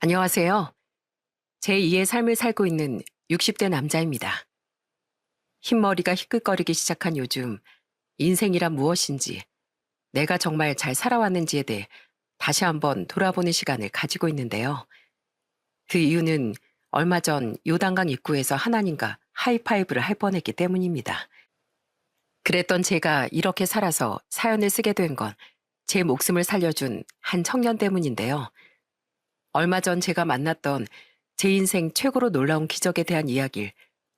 안녕하세요. 제2의 삶을 살고 있는 60대 남자입니다. 흰머리가 희끗거리기 시작한 요즘 인생이란 무엇인지, 내가 정말 잘 살아왔는지에 대해 다시 한번 돌아보는 시간을 가지고 있는데요. 그 이유는 얼마 전 요단강 입구에서 하나님과 하이파이브를 할 뻔했기 때문입니다. 그랬던 제가 이렇게 살아서 사연을 쓰게 된 건 제 목숨을 살려준 한 청년 때문인데요. 얼마 전 제가 만났던 제 인생 최고로 놀라운 기적에 대한 이야기를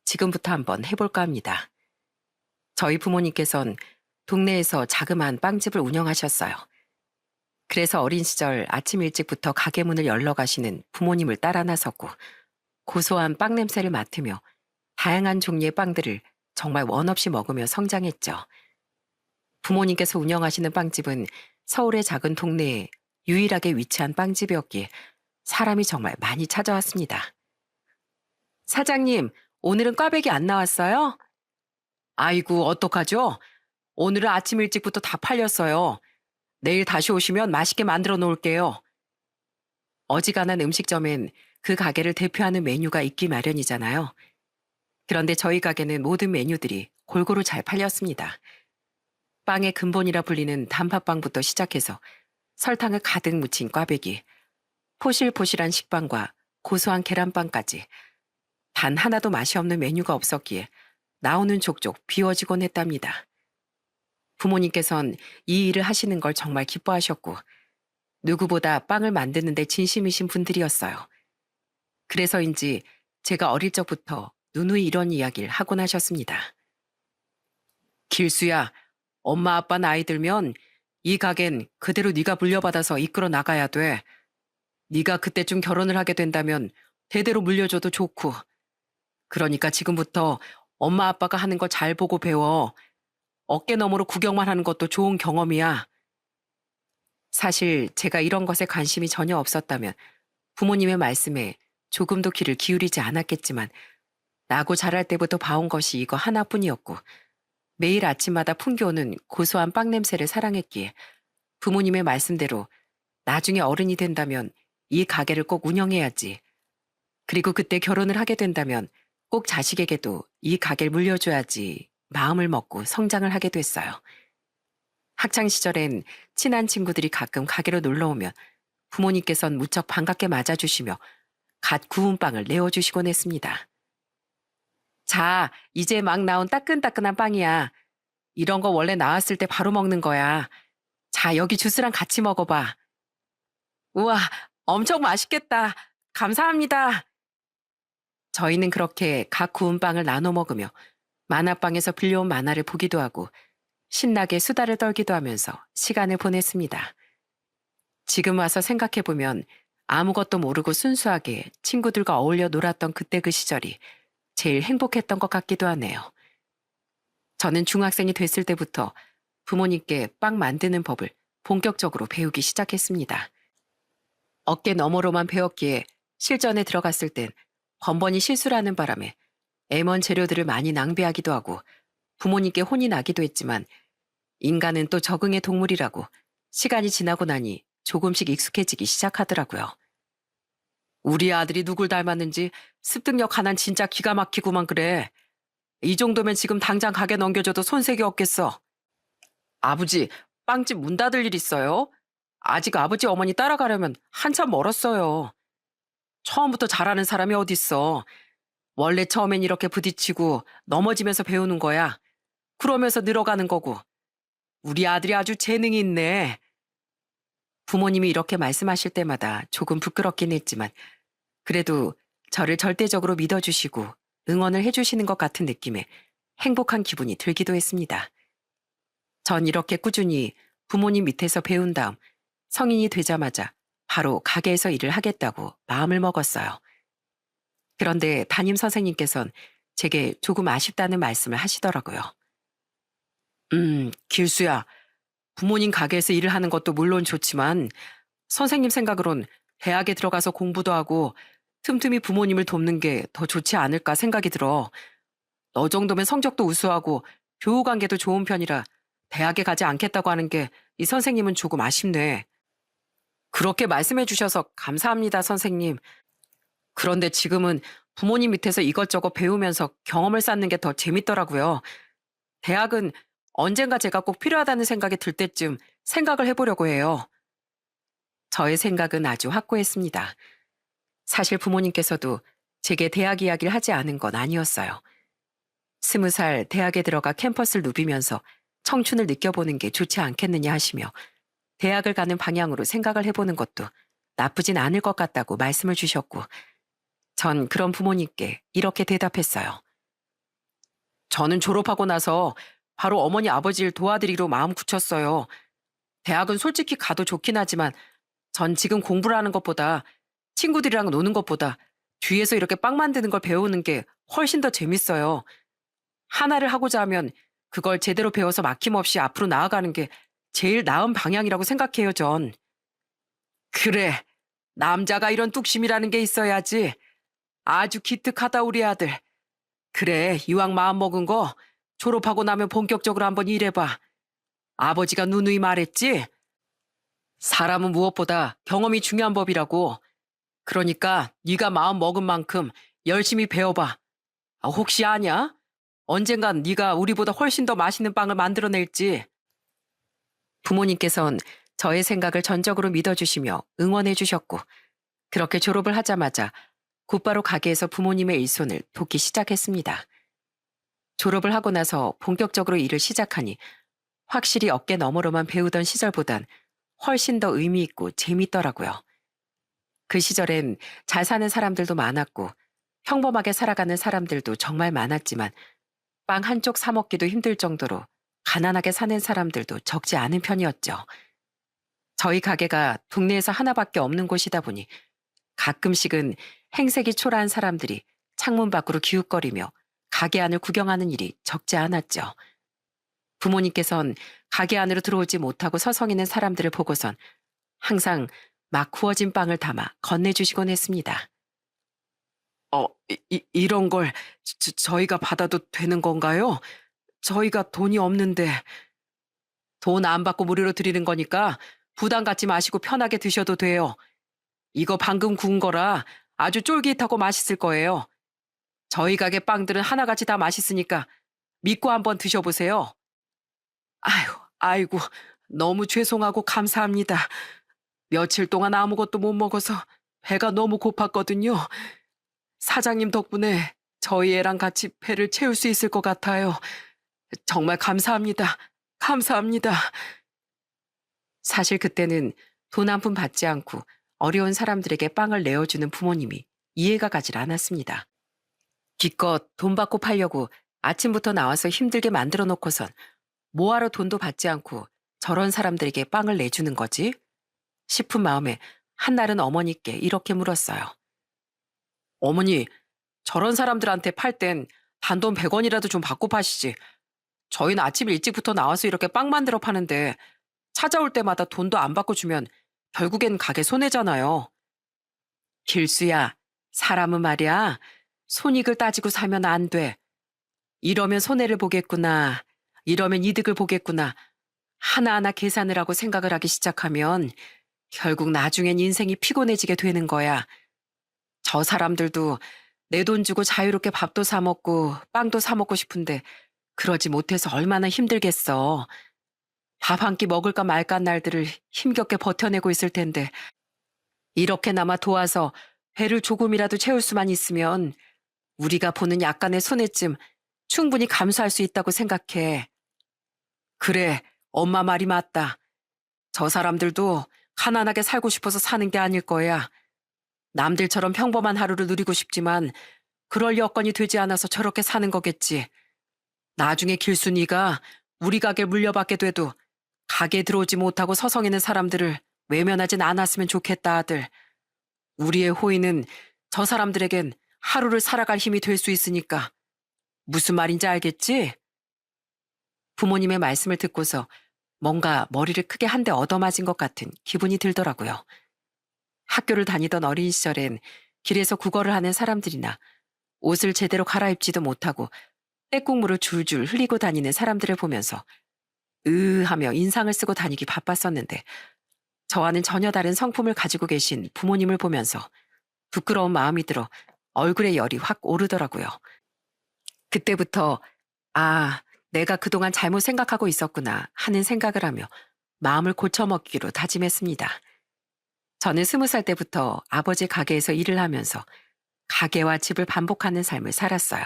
지금부터 한번 해볼까 합니다. 저희 부모님께선 동네에서 자그마한 빵집을 운영하셨어요. 그래서 어린 시절 아침 일찍부터 가게 문을 열러 가시는 부모님을 따라 나섰고 고소한 빵 냄새를 맡으며 다양한 종류의 빵들을 정말 원 없이 먹으며 성장했죠. 부모님께서 운영하시는 빵집은 서울의 작은 동네에 유일하게 위치한 빵집이었기에 사람이 정말 많이 찾아왔습니다. 사장님, 오늘은 꽈배기 안 나왔어요? 아이고, 어떡하죠? 오늘은 아침 일찍부터 다 팔렸어요. 내일 다시 오시면 맛있게 만들어 놓을게요. 어지간한 음식점엔 그 가게를 대표하는 메뉴가 있기 마련이잖아요. 그런데 저희 가게는 모든 메뉴들이 골고루 잘 팔렸습니다. 빵의 근본이라 불리는 단팥빵부터 시작해서 설탕을 가득 묻힌 꽈배기, 포실포실한 식빵과 고소한 계란빵까지 단 하나도 맛이 없는 메뉴가 없었기에 나오는 족족 비워지곤 했답니다. 부모님께선 이 일을 하시는 걸 정말 기뻐하셨고 누구보다 빵을 만드는 데 진심이신 분들이었어요. 그래서인지 제가 어릴 적부터 누누이 이런 이야기를 하곤 하셨습니다. 길수야, 엄마 아빠 나이 들면 이 가겐 그대로 네가 물려받아서 이끌어 나가야 돼. 네가 그때쯤 결혼을 하게 된다면 대대로 물려줘도 좋고. 그러니까 지금부터 엄마 아빠가 하는 거 잘 보고 배워. 어깨 너머로 구경만 하는 것도 좋은 경험이야. 사실 제가 이런 것에 관심이 전혀 없었다면 부모님의 말씀에 조금도 귀를 기울이지 않았겠지만 나고 자랄 때부터 봐온 것이 이거 하나뿐이었고 매일 아침마다 풍겨오는 고소한 빵 냄새를 사랑했기에 부모님의 말씀대로 나중에 어른이 된다면 이 가게를 꼭 운영해야지. 그리고 그때 결혼을 하게 된다면 꼭 자식에게도 이 가게를 물려줘야지 마음을 먹고 성장을 하게 됐어요. 학창 시절엔 친한 친구들이 가끔 가게로 놀러 오면 부모님께선 무척 반갑게 맞아주시며 갓 구운 빵을 내어주시곤 했습니다. 자, 이제 막 나온 따끈따끈한 빵이야. 이런 거 원래 나왔을 때 바로 먹는 거야. 자, 여기 주스랑 같이 먹어봐. 우와, 엄청 맛있겠다. 감사합니다. 저희는 그렇게 각 구운 빵을 나눠 먹으며 만화방에서 빌려온 만화를 보기도 하고 신나게 수다를 떨기도 하면서 시간을 보냈습니다. 지금 와서 생각해보면 아무것도 모르고 순수하게 친구들과 어울려 놀았던 그때 그 시절이 제일 행복했던 것 같기도 하네요. 저는 중학생이 됐을 때부터 부모님께 빵 만드는 법을 본격적으로 배우기 시작했습니다. 어깨 너머로만 배웠기에 실전에 들어갔을 땐 번번이 실수를 하는 바람에 애먼 재료들을 많이 낭비하기도 하고 부모님께 혼이 나기도 했지만 인간은 또 적응의 동물이라고 시간이 지나고 나니 조금씩 익숙해지기 시작하더라고요. 우리 아들이 누굴 닮았는지 습득력 하나는 진짜 기가 막히구만 그래. 이 정도면 지금 당장 가게 넘겨줘도 손색이 없겠어. 아버지, 빵집 문 닫을 일 있어요? 아직 아버지 어머니 따라가려면 한참 멀었어요. 처음부터 잘하는 사람이 어딨어. 원래 처음엔 이렇게 부딪히고 넘어지면서 배우는 거야. 그러면서 늘어가는 거고. 우리 아들이 아주 재능이 있네. 부모님이 이렇게 말씀하실 때마다 조금 부끄럽긴 했지만 그래도 저를 절대적으로 믿어주시고 응원을 해주시는 것 같은 느낌에 행복한 기분이 들기도 했습니다. 전 이렇게 꾸준히 부모님 밑에서 배운 다음 성인이 되자마자 바로 가게에서 일을 하겠다고 마음을 먹었어요. 그런데 담임 선생님께선 제게 조금 아쉽다는 말씀을 하시더라고요. 길수야, 부모님 가게에서 일을 하는 것도 물론 좋지만 선생님 생각으론 대학에 들어가서 공부도 하고 틈틈이 부모님을 돕는 게 더 좋지 않을까 생각이 들어. 너 정도면 성적도 우수하고 교우 관계도 좋은 편이라 대학에 가지 않겠다고 하는 게 이 선생님은 조금 아쉽네. 그렇게 말씀해 주셔서 감사합니다, 선생님. 그런데 지금은 부모님 밑에서 이것저것 배우면서 경험을 쌓는 게 더 재밌더라고요. 대학은 언젠가 제가 꼭 필요하다는 생각이 들 때쯤 생각을 해보려고 해요. 저의 생각은 아주 확고했습니다. 사실 부모님께서도 제게 대학 이야기를 하지 않은 건 아니었어요. 20살 대학에 들어가 캠퍼스를 누비면서 청춘을 느껴보는 게 좋지 않겠느냐 하시며 대학을 가는 방향으로 생각을 해보는 것도 나쁘진 않을 것 같다고 말씀을 주셨고 전 그런 부모님께 이렇게 대답했어요. 저는 졸업하고 나서 바로 어머니 아버지를 도와드리기로 마음 굳혔어요. 대학은 솔직히 가도 좋긴 하지만 전 지금 공부를 하는 것보다 친구들이랑 노는 것보다 뒤에서 이렇게 빵 만드는 걸 배우는 게 훨씬 더 재밌어요. 하나를 하고자 하면 그걸 제대로 배워서 막힘없이 앞으로 나아가는 게 제일 나은 방향이라고 생각해요, 전. 그래, 남자가 이런 뚝심이라는 게 있어야지. 아주 기특하다, 우리 아들. 그래, 이왕 마음 먹은 거 졸업하고 나면 본격적으로 한번 일해봐. 아버지가 누누이 말했지? 사람은 무엇보다 경험이 중요한 법이라고. 그러니까 네가 마음 먹은 만큼 열심히 배워봐. 혹시 아냐? 언젠간 네가 우리보다 훨씬 더 맛있는 빵을 만들어낼지. 부모님께선 저의 생각을 전적으로 믿어주시며 응원해 주셨고 그렇게 졸업을 하자마자 곧바로 가게에서 부모님의 일손을 돕기 시작했습니다. 졸업을 하고 나서 본격적으로 일을 시작하니 확실히 어깨 너머로만 배우던 시절보단 훨씬 더 의미 있고 재밌더라고요. 그 시절엔 잘 사는 사람들도 많았고 평범하게 살아가는 사람들도 정말 많았지만 빵 한쪽 사 먹기도 힘들 정도로 가난하게 사는 사람들도 적지 않은 편이었죠. 저희 가게가 동네에서 하나밖에 없는 곳이다 보니 가끔씩은 행색이 초라한 사람들이 창문 밖으로 기웃거리며 가게 안을 구경하는 일이 적지 않았죠. 부모님께선 가게 안으로 들어오지 못하고 서성이는 사람들을 보고선 항상 막 구워진 빵을 담아 건네주시곤 했습니다. 이런 걸 저희가 받아도 되는 건가요? 저희가 돈이 없는데. 돈 안 받고 무료로 드리는 거니까 부담 갖지 마시고 편하게 드셔도 돼요. 이거 방금 구운 거라 아주 쫄깃하고 맛있을 거예요. 저희 가게 빵들은 하나같이 다 맛있으니까 믿고 한번 드셔보세요. 아이고, 너무 죄송하고 감사합니다. 며칠 동안 아무것도 못 먹어서 배가 너무 고팠거든요. 사장님 덕분에 저희 애랑 같이 배를 채울 수 있을 것 같아요. 정말 감사합니다. 감사합니다. 사실 그때는 돈 한 푼 받지 않고 어려운 사람들에게 빵을 내어주는 부모님이 이해가 가질 않았습니다. 기껏 돈 받고 팔려고 아침부터 나와서 힘들게 만들어 놓고선 뭐하러 돈도 받지 않고 저런 사람들에게 빵을 내주는 거지? 싶은 마음에 한날은 어머니께 이렇게 물었어요. 어머니, 저런 사람들한테 팔 땐 단돈 100원이라도 좀 받고 파시지. 저희는 아침 일찍부터 나와서 이렇게 빵 만들어 파는데 찾아올 때마다 돈도 안 받고 주면 결국엔 가게 손해잖아요. 길수야, 사람은 말이야. 손익을 따지고 사면 안 돼. 이러면 손해를 보겠구나. 이러면 이득을 보겠구나. 하나하나 계산을 하고 생각을 하기 시작하면 결국 나중엔 인생이 피곤해지게 되는 거야. 저 사람들도 내 돈 주고 자유롭게 밥도 사 먹고 빵도 사 먹고 싶은데 그러지 못해서 얼마나 힘들겠어. 밥 한 끼 먹을까 말까 한 날들을 힘겹게 버텨내고 있을 텐데 이렇게나마 도와서 배를 조금이라도 채울 수만 있으면 우리가 보는 약간의 손해쯤 충분히 감수할 수 있다고 생각해. 그래, 엄마 말이 맞다. 저 사람들도 가난하게 살고 싶어서 사는 게 아닐 거야. 남들처럼 평범한 하루를 누리고 싶지만 그럴 여건이 되지 않아서 저렇게 사는 거겠지. 나중에 길순이가 우리 가게 물려받게 돼도 가게에 들어오지 못하고 서성이는 사람들을 외면하진 않았으면 좋겠다, 아들. 우리의 호의는 저 사람들에겐 하루를 살아갈 힘이 될 수 있으니까. 무슨 말인지 알겠지? 부모님의 말씀을 듣고서 뭔가 머리를 크게 한 대 얻어맞은 것 같은 기분이 들더라고요. 학교를 다니던 어린 시절엔 길에서 구걸을 하는 사람들이나 옷을 제대로 갈아입지도 못하고 때국물을 줄줄 흘리고 다니는 사람들을 보면서 하며 인상을 쓰고 다니기 바빴었는데 저와는 전혀 다른 성품을 가지고 계신 부모님을 보면서 부끄러운 마음이 들어 얼굴에 열이 확 오르더라고요. 그때부터 아, 내가 그동안 잘못 생각하고 있었구나 하는 생각을 하며 마음을 고쳐먹기로 다짐했습니다. 저는 20살 때부터 아버지 가게에서 일을 하면서 가게와 집을 반복하는 삶을 살았어요.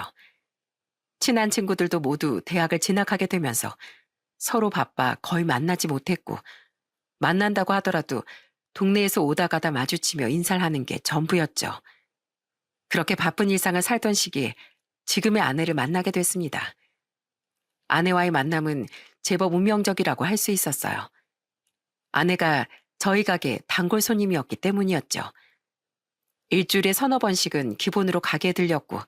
친한 친구들도 모두 대학을 진학하게 되면서 서로 바빠 거의 만나지 못했고, 만난다고 하더라도 동네에서 오다 가다 마주치며 인사를 하는 게 전부였죠. 그렇게 바쁜 일상을 살던 시기에 지금의 아내를 만나게 됐습니다. 아내와의 만남은 제법 운명적이라고 할 수 있었어요. 아내가 저희 가게 단골 손님이었기 때문이었죠. 일주일에 서너 번씩은 기본으로 가게에 들렸고,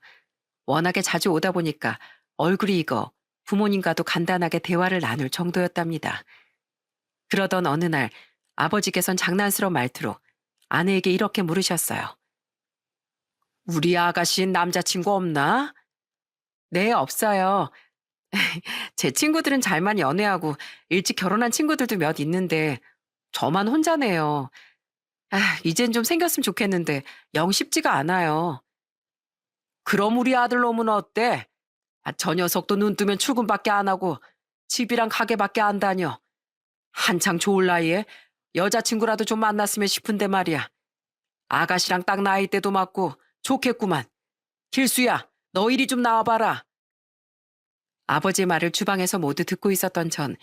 워낙에 자주 오다 보니까 얼굴이 익어 부모님과도 간단하게 대화를 나눌 정도였답니다. 그러던 어느 날 아버지께선 장난스러운 말투로 아내에게 이렇게 물으셨어요. 우리 아가씨는 남자친구 없나? 네, 없어요. 제 친구들은 잘만 연애하고 일찍 결혼한 친구들도 몇 있는데 저만 혼자네요. 이젠 좀 생겼으면 좋겠는데 영 쉽지가 않아요. 그럼 우리 아들놈은 어때? 저 녀석도 눈 뜨면 출근밖에 안 하고 집이랑 가게밖에 안 다녀. 한창 좋을 나이에 여자친구라도 좀 만났으면 싶은데 말이야. 아가씨랑 딱 나이대도 맞고 좋겠구만. 길수야, 너 이리 좀 나와봐라. 아버지의 말을 주방에서 모두 듣고 있었던 전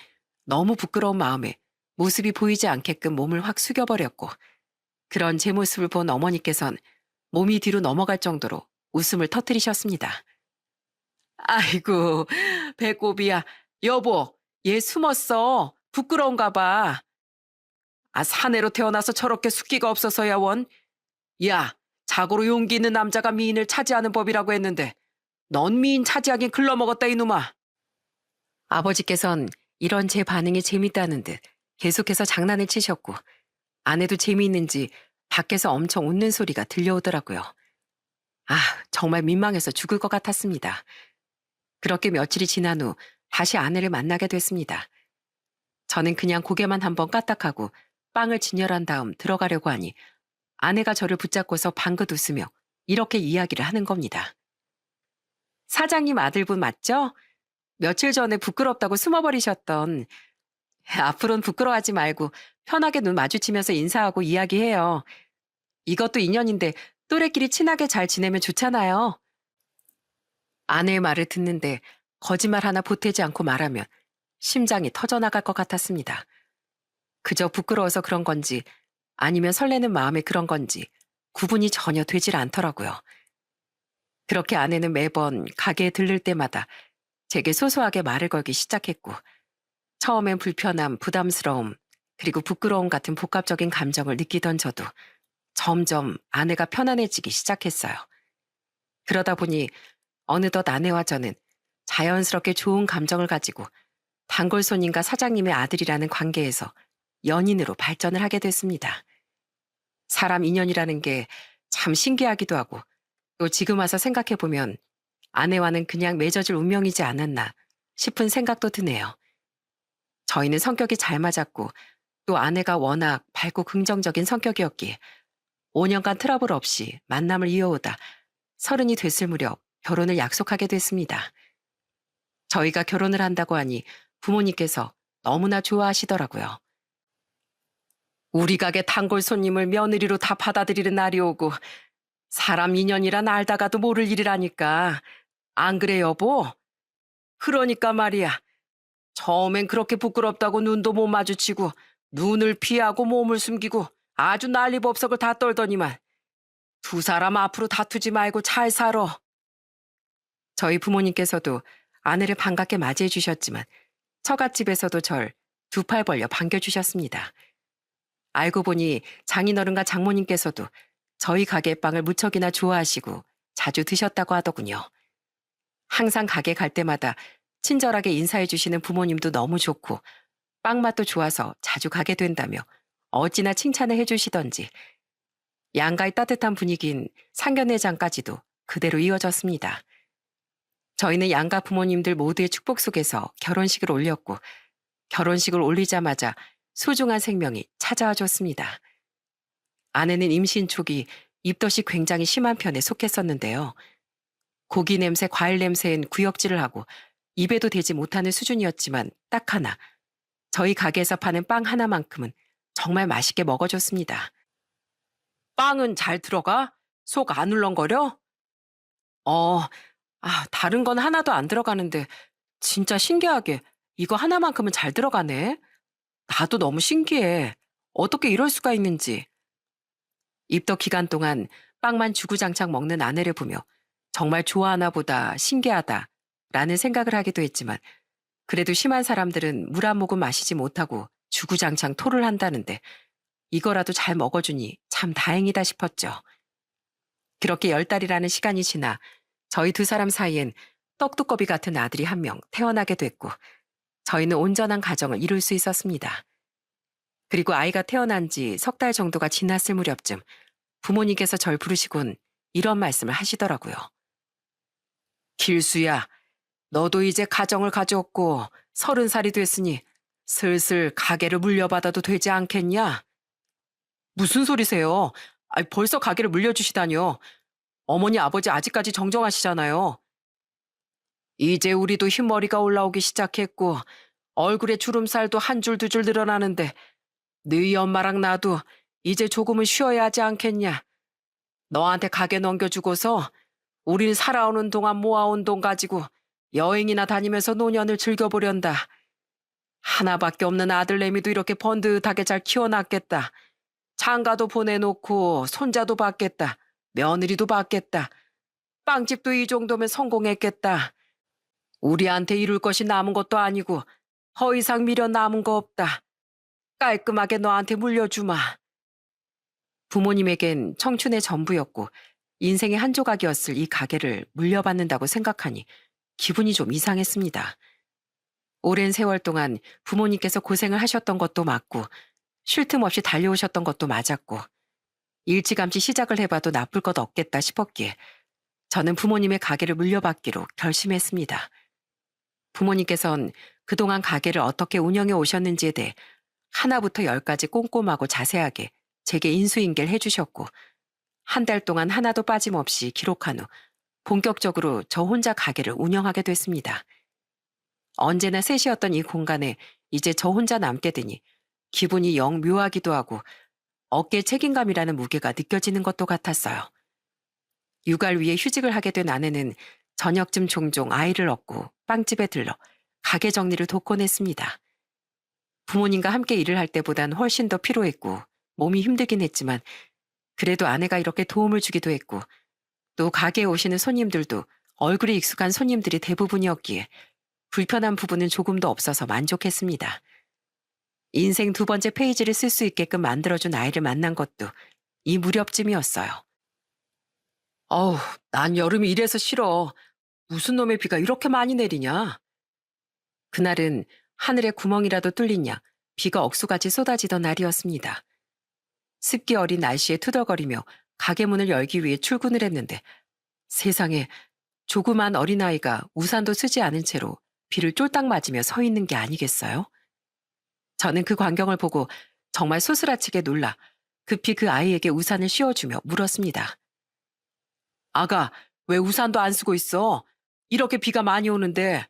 너무 부끄러운 마음에 모습이 보이지 않게끔 몸을 확 숙여버렸고, 그런 제 모습을 본 어머니께선 몸이 뒤로 넘어갈 정도로 웃음을 터뜨리셨습니다. 아이고, 배꼽이야. 여보, 얘 숨었어. 부끄러운가 봐. 사내로 태어나서 저렇게 숫기가 없어서야 원. 야, 자고로 용기 있는 남자가 미인을 차지하는 법이라고 했는데 넌 미인 차지하긴 글러먹었다 이놈아. 아버지께선 이런 제 반응이 재밌다는 듯 계속해서 장난을 치셨고, 아내도 재미있는지 밖에서 엄청 웃는 소리가 들려오더라고요. 정말 민망해서 죽을 것 같았습니다. 그렇게 며칠이 지난 후 다시 아내를 만나게 됐습니다. 저는 그냥 고개만 한번 까딱하고 빵을 진열한 다음 들어가려고 하니 아내가 저를 붙잡고서 방긋 웃으며 이렇게 이야기를 하는 겁니다. 사장님 아들분 맞죠? 며칠 전에 부끄럽다고 숨어버리셨던. 앞으로는 부끄러워하지 말고 편하게 눈 마주치면서 인사하고 이야기해요. 이것도 인연인데 또래끼리 친하게 잘 지내면 좋잖아요. 아내의 말을 듣는데 거짓말 하나 보태지 않고 말하면 심장이 터져나갈 것 같았습니다. 그저 부끄러워서 그런 건지 아니면 설레는 마음에 그런 건지 구분이 전혀 되질 않더라고요. 그렇게 아내는 매번 가게에 들를 때마다 제게 소소하게 말을 걸기 시작했고, 처음엔 불편함, 부담스러움, 그리고 부끄러움 같은 복합적인 감정을 느끼던 저도 점점 아내가 편안해지기 시작했어요. 그러다 보니 어느덧 아내와 저는 자연스럽게 좋은 감정을 가지고 단골 손님과 사장님의 아들이라는 관계에서 연인으로 발전을 하게 됐습니다. 사람 인연이라는 게 참 신기하기도 하고, 또 지금 와서 생각해보면 아내와는 그냥 맺어질 운명이지 않았나 싶은 생각도 드네요. 저희는 성격이 잘 맞았고, 또 아내가 워낙 밝고 긍정적인 성격이었기에 5년간 트러블 없이 만남을 이어오다 30이 됐을 무렵 결혼을 약속하게 됐습니다. 저희가 결혼을 한다고 하니 부모님께서 너무나 좋아하시더라고요. 우리 가게 단골 손님을 며느리로 다 받아들이는 날이 오고 사람 인연이란 알다가도 모를 일이라니까. 안 그래 여보? 그러니까 말이야. 처음엔 그렇게 부끄럽다고 눈도 못 마주치고 눈을 피하고 몸을 숨기고 아주 난리법석을 다 떨더니만 두 사람 앞으로 다투지 말고 잘 살아. 저희 부모님께서도 아내를 반갑게 맞이해 주셨지만 처갓집에서도 절 두 팔 벌려 반겨주셨습니다. 알고 보니 장인어른과 장모님께서도 저희 가게 빵을 무척이나 좋아하시고 자주 드셨다고 하더군요. 항상 가게 갈 때마다 친절하게 인사해 주시는 부모님도 너무 좋고 빵 맛도 좋아서 자주 가게 된다며 어찌나 칭찬을 해주시던지 양가의 따뜻한 분위기인 상견례장까지도 그대로 이어졌습니다. 저희는 양가 부모님들 모두의 축복 속에서 결혼식을 올렸고, 결혼식을 올리자마자 소중한 생명이 찾아와 줬습니다. 아내는 임신 초기 입덧이 굉장히 심한 편에 속했었는데요. 고기 냄새, 과일 냄새엔 구역질을 하고 입에도 대지 못하는 수준이었지만 딱 하나, 저희 가게에서 파는 빵 하나만큼은 정말 맛있게 먹어줬습니다. 빵은 잘 들어가? 속 안 울렁거려? 어, 다른 건 하나도 안 들어가는데 진짜 신기하게 이거 하나만큼은 잘 들어가네. 나도 너무 신기해. 어떻게 이럴 수가 있는지. 입덧 기간 동안 빵만 주구장창 먹는 아내를 보며 정말 좋아하나 보다, 신기하다 라는 생각을 하기도 했지만 그래도 심한 사람들은 물 한 모금 마시지 못하고 주구장창 토를 한다는데 이거라도 잘 먹어주니 참 다행이다 싶었죠. 그렇게 10달이라는 시간이 지나 저희 두 사람 사이엔 떡두꺼비 같은 아들이 한 명 태어나게 됐고 저희는 온전한 가정을 이룰 수 있었습니다. 그리고 아이가 태어난 지 석 달 정도가 지났을 무렵쯤 부모님께서 절 부르시곤 이런 말씀을 하시더라고요. 길수야, 너도 이제 가정을 가졌고 30살이 됐으니 슬슬 가게를 물려받아도 되지 않겠냐? 무슨 소리세요? 벌써 가게를 물려주시다니요. 어머니 아버지 아직까지 정정하시잖아요. 이제 우리도 흰머리가 올라오기 시작했고 얼굴에 주름살도 한 줄 두 줄 늘어나는데 너희 엄마랑 나도 이제 조금은 쉬어야 하지 않겠냐. 너한테 가게 넘겨주고서 우린 살아오는 동안 모아온 돈 가지고 여행이나 다니면서 노년을 즐겨보련다. 하나밖에 없는 아들내미도 이렇게 번듯하게 잘 키워놨겠다. 장가도 보내놓고 손자도 받겠다. 며느리도 받겠다. 빵집도 이 정도면 성공했겠다. 우리한테 이룰 것이 남은 것도 아니고 더 이상 미련 남은 거 없다. 깔끔하게 너한테 물려주마. 부모님에겐 청춘의 전부였고 인생의 한 조각이었을 이 가게를 물려받는다고 생각하니 기분이 좀 이상했습니다. 오랜 세월 동안 부모님께서 고생을 하셨던 것도 맞고 쉴 틈 없이 달려오셨던 것도 맞았고 일찌감치 시작을 해봐도 나쁠 것 없겠다 싶었기에 저는 부모님의 가게를 물려받기로 결심했습니다. 부모님께선 그동안 가게를 어떻게 운영해 오셨는지에 대해 하나부터 10까지 꼼꼼하고 자세하게 제게 인수인계를 해주셨고 한 달 동안 하나도 빠짐없이 기록한 후 본격적으로 저 혼자 가게를 운영하게 됐습니다. 언제나 셋이었던 이 공간에 이제 저 혼자 남게 되니 기분이 영 묘하기도 하고 어깨에 책임감이라는 무게가 느껴지는 것도 같았어요. 육아를 위해 휴직을 하게 된 아내는 저녁쯤 종종 아이를 얻고 빵집에 들러 가게 정리를 돕곤 했습니다. 부모님과 함께 일을 할 때보단 훨씬 더 피로했고 몸이 힘들긴 했지만 그래도 아내가 이렇게 도움을 주기도 했고 또 가게에 오시는 손님들도 얼굴이 익숙한 손님들이 대부분이었기에 불편한 부분은 조금도 없어서 만족했습니다. 인생 두 번째 페이지를 쓸 수 있게끔 만들어준 아이를 만난 것도 이 무렵쯤이었어요. 어우, 난 여름이 이래서 싫어. 무슨 놈의 비가 이렇게 많이 내리냐? 그날은 하늘에 구멍이라도 뚫리냐 비가 억수같이 쏟아지던 날이었습니다. 습기 어린 날씨에 투덜거리며 가게 문을 열기 위해 출근을 했는데 세상에 조그만 어린아이가 우산도 쓰지 않은 채로 비를 쫄딱 맞으며 서 있는 게 아니겠어요? 저는 그 광경을 보고 정말 소스라치게 놀라 급히 그 아이에게 우산을 씌워주며 물었습니다. 아가, 왜 우산도 안 쓰고 있어? 이렇게 비가 많이 오는데.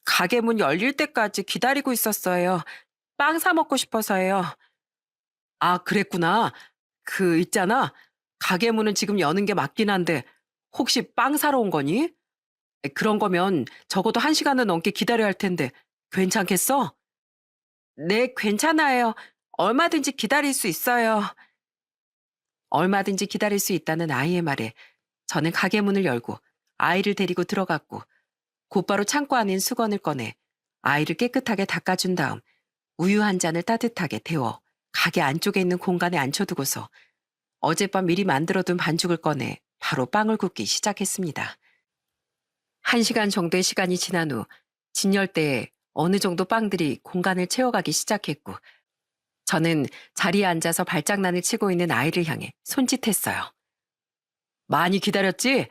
가게 문 열릴 때까지 기다리고 있었어요. 빵 사 먹고 싶어서요. 아, 그랬구나. 있잖아. 가게 문은 지금 여는 게 맞긴 한데 혹시 빵 사러 온 거니? 그런 거면 적어도 1시간은 넘게 기다려야 할 텐데 괜찮겠어? 네, 괜찮아요. 얼마든지 기다릴 수 있어요. 얼마든지 기다릴 수 있다는 아이의 말에 저는 가게 문을 열고 아이를 데리고 들어갔고 곧바로 창고 안인 수건을 꺼내 아이를 깨끗하게 닦아준 다음 우유 한 잔을 따뜻하게 데워 가게 안쪽에 있는 공간에 앉혀두고서 어젯밤 미리 만들어둔 반죽을 꺼내 바로 빵을 굽기 시작했습니다. 1시간 정도의 시간이 지난 후 진열대에 어느 정도 빵들이 공간을 채워가기 시작했고 저는 자리에 앉아서 발장난을 치고 있는 아이를 향해 손짓했어요. 많이 기다렸지?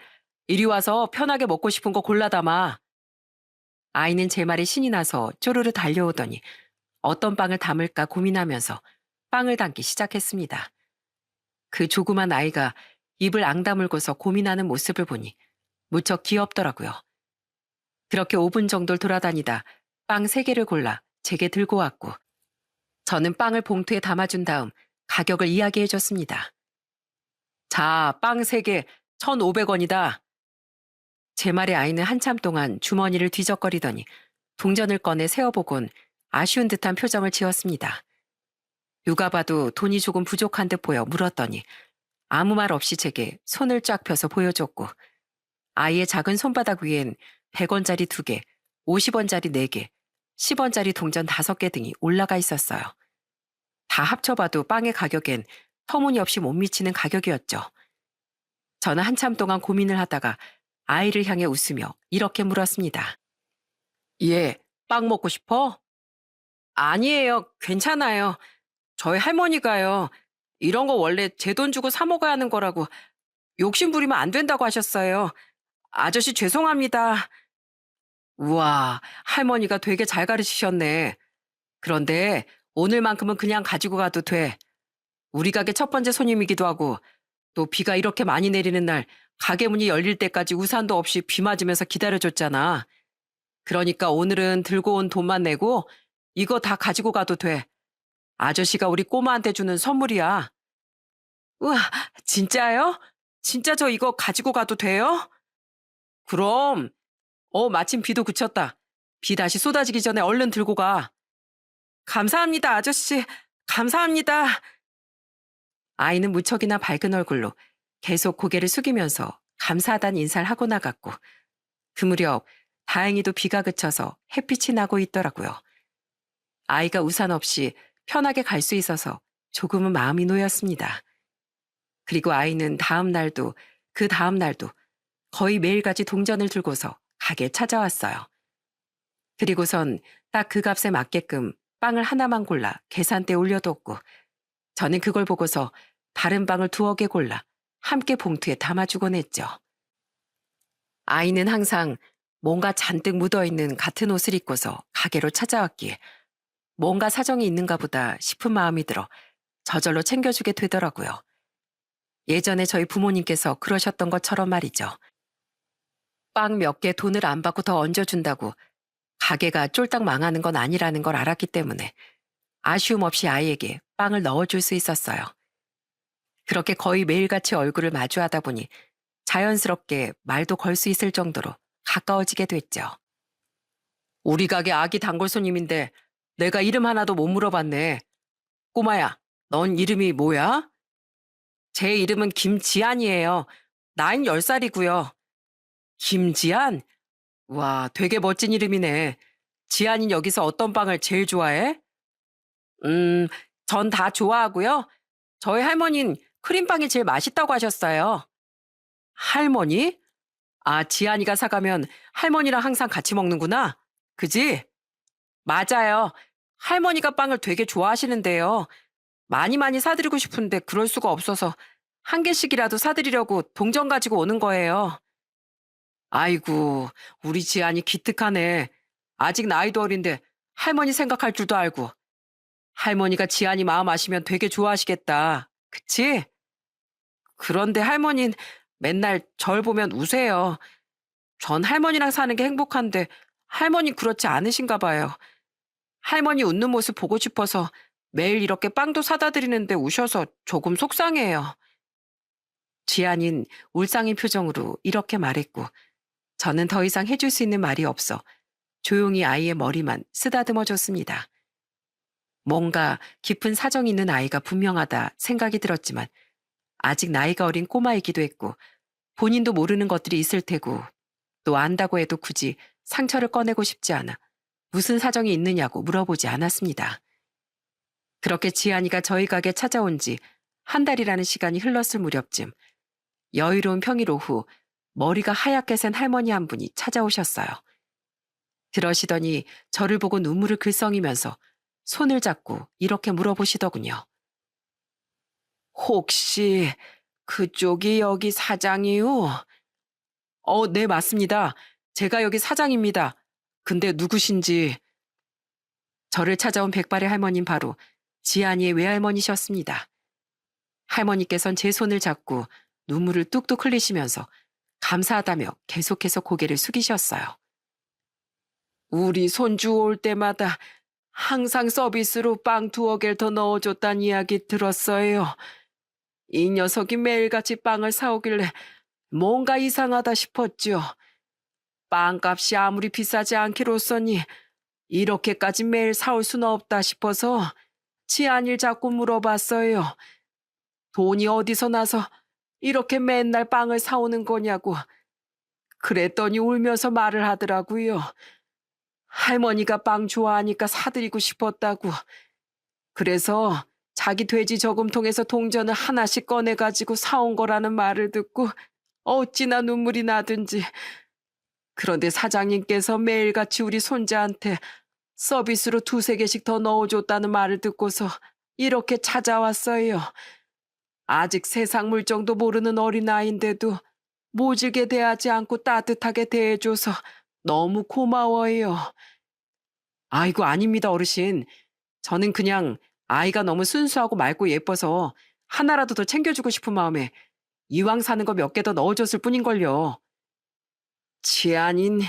이리 와서 편하게 먹고 싶은 거 골라 담아. 아이는 제 말에 신이 나서 쪼르르 달려오더니 어떤 빵을 담을까 고민하면서 빵을 담기 시작했습니다. 그 조그만 아이가 입을 앙다물고서 고민하는 모습을 보니 무척 귀엽더라고요. 그렇게 5분 정도를 돌아다니다 빵 3개를 골라 제게 들고 왔고 저는 빵을 봉투에 담아준 다음 가격을 이야기해 줬습니다. 자, 빵 3개 1,500원이다. 제 말에 아이는 한참 동안 주머니를 뒤적거리더니 동전을 꺼내 세어보곤 아쉬운 듯한 표정을 지었습니다. 누가 봐도 돈이 조금 부족한 듯 보여 물었더니 아무 말 없이 제게 손을 쫙 펴서 보여줬고 아이의 작은 손바닥 위엔 100원짜리 2개, 50원짜리 4개, 10원짜리 동전 5개 등이 올라가 있었어요. 다 합쳐봐도 빵의 가격엔 터무니없이 못 미치는 가격이었죠. 저는 한참 동안 고민을 하다가 아이를 향해 웃으며 이렇게 물었습니다. 얘, 빵 먹고 싶어? 아니에요. 괜찮아요. 저희 할머니가요. 이런 거 원래 제 돈 주고 사 먹어야 하는 거라고 욕심 부리면 안 된다고 하셨어요. 아저씨 죄송합니다. 우와, 할머니가 되게 잘 가르치셨네. 그런데 오늘만큼은 그냥 가지고 가도 돼. 우리 가게 첫 번째 손님이기도 하고 또 비가 이렇게 많이 내리는 날 가게 문이 열릴 때까지 우산도 없이 비 맞으면서 기다려줬잖아. 그러니까 오늘은 들고 온 돈만 내고 이거 다 가지고 가도 돼. 아저씨가 우리 꼬마한테 주는 선물이야. 우와, 진짜요? 진짜 저 이거 가지고 가도 돼요? 그럼. 마침 비도 그쳤다. 비 다시 쏟아지기 전에 얼른 들고 가. 감사합니다, 아저씨. 감사합니다. 아이는 무척이나 밝은 얼굴로 계속 고개를 숙이면서 감사하다는 인사를 하고 나갔고 그 무렵 다행히도 비가 그쳐서 햇빛이 나고 있더라고요. 아이가 우산 없이 편하게 갈 수 있어서 조금은 마음이 놓였습니다. 그리고 아이는 다음 날도 그 다음 날도 거의 매일같이 동전을 들고서 가게에 찾아왔어요. 그리고선 딱 그 값에 맞게끔 빵을 하나만 골라 계산대에 올려뒀고 저는 그걸 보고서 다른 빵을 2개 골라 함께 봉투에 담아주곤 했죠. 아이는 항상 뭔가 잔뜩 묻어있는 같은 옷을 입고서 가게로 찾아왔기에 뭔가 사정이 있는가 보다 싶은 마음이 들어 저절로 챙겨주게 되더라고요. 예전에 저희 부모님께서 그러셨던 것처럼 말이죠. 빵 몇 개 돈을 안 받고 더 얹어준다고 가게가 쫄딱 망하는 건 아니라는 걸 알았기 때문에 아쉬움 없이 아이에게 빵을 넣어줄 수 있었어요. 그렇게 거의 매일같이 얼굴을 마주하다 보니 자연스럽게 말도 걸 수 있을 정도로 가까워지게 됐죠. 우리 가게 아기 단골 손님인데 내가 이름 하나도 못 물어봤네. 꼬마야, 넌 이름이 뭐야? 제 이름은 김지안이에요. 나이는 10살이고요. 김지안? 와, 되게 멋진 이름이네. 지안인 여기서 어떤 빵을 제일 좋아해? 전 다 좋아하고요. 저희 할머니는 크림빵이 제일 맛있다고 하셨어요. 할머니? 아, 지안이가 사가면 할머니랑 항상 같이 먹는구나. 그지? 맞아요. 할머니가 빵을 되게 좋아하시는데요. 많이 많이 사드리고 싶은데 그럴 수가 없어서 한 개씩이라도 사드리려고 동전 가지고 오는 거예요. 아이고, 우리 지안이 기특하네. 아직 나이도 어린데 할머니 생각할 줄도 알고. 할머니가 지안이 마음 아시면 되게 좋아하시겠다. 그치? 그런데 할머니는 맨날 절 보면 우세요. 전 할머니랑 사는 게 행복한데 할머니 그렇지 않으신가 봐요. 할머니 웃는 모습 보고 싶어서 매일 이렇게 빵도 사다 드리는데 우셔서 조금 속상해요. 지안인 울상인 표정으로 이렇게 말했고 저는 더 이상 해줄 수 있는 말이 없어 조용히 아이의 머리만 쓰다듬어 줬습니다. 뭔가 깊은 사정이 있는 아이가 분명하다 생각이 들었지만 아직 나이가 어린 꼬마이기도 했고 본인도 모르는 것들이 있을 테고 또 안다고 해도 굳이 상처를 꺼내고 싶지 않아 무슨 사정이 있느냐고 물어보지 않았습니다. 그렇게 지안이가 저희 가게 찾아온 지 한 달이라는 시간이 흘렀을 무렵쯤 여유로운 평일 오후 머리가 하얗게 센 할머니 한 분이 찾아오셨어요. 그러시더니 저를 보고 눈물을 글썽이면서 손을 잡고 이렇게 물어보시더군요. 혹시 그쪽이 여기 사장이요? 네, 맞습니다. 제가 여기 사장입니다. 근데 누구신지. 저를 찾아온 백발의 할머니는 바로 지안이의 외할머니셨습니다. 할머니께선 제 손을 잡고 눈물을 뚝뚝 흘리시면서 감사하다며 계속해서 고개를 숙이셨어요. 우리 손주 올 때마다 항상 서비스로 빵 2개 더 넣어줬단 이야기 들었어요. 이 녀석이 매일같이 빵을 사오길래 뭔가 이상하다 싶었죠. 빵값이 아무리 비싸지 않기로써니 이렇게까지 매일 사올 수는 없다 싶어서 지안이를 자꾸 물어봤어요. 돈이 어디서 나서 이렇게 맨날 빵을 사오는 거냐고. 그랬더니 울면서 말을 하더라고요. 할머니가 빵 좋아하니까 사드리고 싶었다고. 그래서 자기 돼지 저금통에서 동전을 하나씩 꺼내가지고 사온 거라는 말을 듣고 어찌나 눈물이 나든지. 그런데 사장님께서 매일같이 우리 손자한테 서비스로 2~3개씩 더 넣어줬다는 말을 듣고서 이렇게 찾아왔어요. 아직 세상 물정도 모르는 어린아이인데도 모질게 대하지 않고 따뜻하게 대해줘서 너무 고마워요. 아이고, 아닙니다, 어르신. 저는 그냥 아이가 너무 순수하고 맑고 예뻐서 하나라도 더 챙겨주고 싶은 마음에 이왕 사는 거 몇 개 더 넣어줬을 뿐인걸요. 지안인